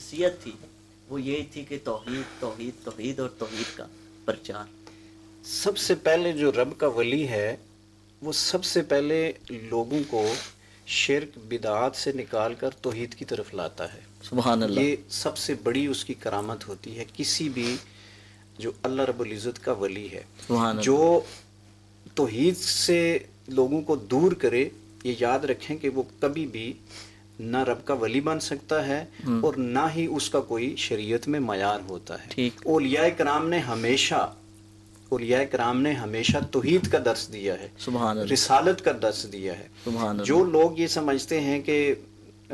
نصیحت تھی وہ یہ تھی کہ توحید توحید توحید اور توحید کا پرچار. سب سے پہلے جو رب کا ولی ہے وہ سب سے پہلے لوگوں کو شرک بدعات سے نکال کر توحید کی طرف لاتا ہے. سبحان اللہ. یہ سب سے بڑی اس کی کرامت ہوتی ہے کسی بھی جو اللہ رب العزت کا ولی ہے. سبحان اللہ. جو توحید سے لوگوں کو دور کرے یہ یاد رکھیں کہ وہ کبھی بھی نہ رب کا ولی بن سکتا ہے اور نہ ہی اس کا کوئی شریعت میں معیار ہوتا ہے. ٹھیک. اولیاء کرام نے ہمیشہ توحید کا درس دیا ہے. سبحان اللہ. رسالت کا درس دیا ہے. سبحان اللہ. جو لوگ یہ سمجھتے ہیں کہ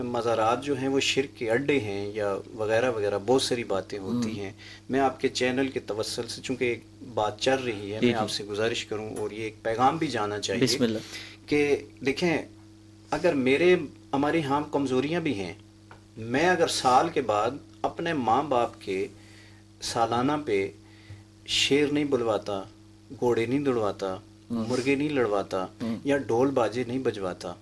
مزارات جو ہیں وہ شرک کے اڈے ہیں یا وغیرہ وغیرہ بہت ساری باتیں ہوتی ہیں. میں آپ کے چینل کے توسل سے چونکہ ایک بات چل رہی ہے میں آپ سے گزارش کروں اور یہ ایک پیغام بھی جانا چاہیے. بسم اللہ. کہ دیکھیں اگر ہماری ہاں کمزوریاں بھی ہیں. میں اگر سال کے بعد اپنے ماں باپ کے سالانہ پہ شیر نہیں بلواتا، گھوڑے نہیں دوڑواتا، مرغے نہیں لڑواتا یا ڈھول باجے نہیں بجواتا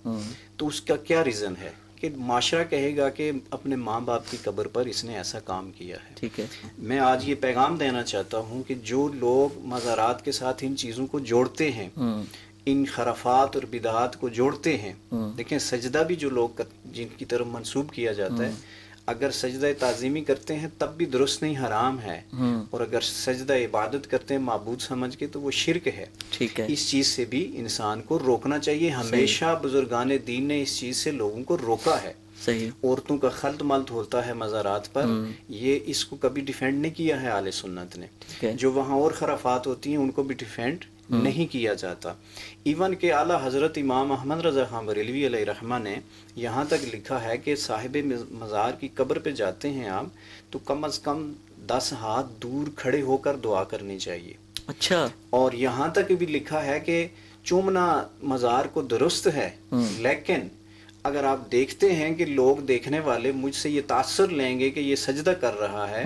تو اس کا کیا ریزن ہے کہ معاشرہ کہے گا کہ اپنے ماں باپ کی قبر پر اس نے ایسا کام کیا ہے. ٹھیک ہے. میں آج یہ پیغام دینا چاہتا ہوں کہ جو لوگ مزارات کے ساتھ ان چیزوں کو جوڑتے ہیں، ان خرافات اور بدعات کو جوڑتے ہیں، دیکھیں سجدہ بھی جو لوگ جن کی طرف منسوب کیا جاتا ہے اگر سجدہ تعظیمی کرتے ہیں تب بھی درست نہیں، حرام ہے. اور اگر سجدہ عبادت کرتے ہیں معبود سمجھ کے تو وہ شرک ہے. ٹھیک ہے. اس چیز سے بھی انسان کو روکنا چاہیے. ہمیشہ بزرگان دین نے اس چیز سے لوگوں کو روکا ہے. صحیح. عورتوں کا خلط ملط ہوتا ہے مزارات پر، یہ اس کو کبھی ڈیفینڈ نہیں کیا ہے اہل سنت نے. جو وہاں اور خرافات ہوتی ہیں ان کو بھی ڈیفینڈ نہیں کیا جاتا. ایون کہ اعلیٰ حضرت امام احمد رضا خان بریلوی علیہ رحمہ نے یہاں تک لکھا ہے کہ صاحب مزار کی قبر پہ جاتے ہیں آپ تو کم از کم 10 ہاتھ دور کھڑے ہو کر دعا کرنی چاہیے. اچھا. اور یہاں تک بھی لکھا ہے کہ چومنا مزار کو درست ہے، لیکن اگر آپ دیکھتے ہیں کہ لوگ دیکھنے والے مجھ سے یہ تاثر لیں گے کہ یہ سجدہ کر رہا ہے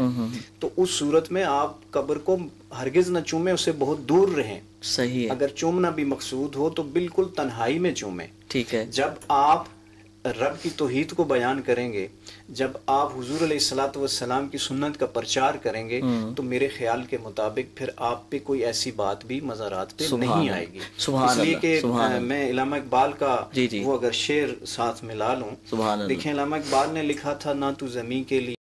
تو اس صورت میں آپ قبر کو ہرگز نہ چومیں، اسے بہت دور رہیں. صحیح ہے. اگر چومنا بھی مقصود ہو تو بالکل تنہائی میں چومیں. ٹھیک ہے. جب آپ رب کی توحید کو بیان کریں گے، جب آپ حضور علیہ الصلوۃ والسلام کی سنت کا پرچار کریں گے تو میرے خیال کے مطابق پھر آپ پہ کوئی ایسی بات بھی مزارات پہ نہیں آئے گی. اس لیے کہ میں علامہ اقبال کا وہ اگر شعر ساتھ ملا لوں، دیکھیں علامہ اقبال نے لکھا تھا نہ تو زمین کے لیے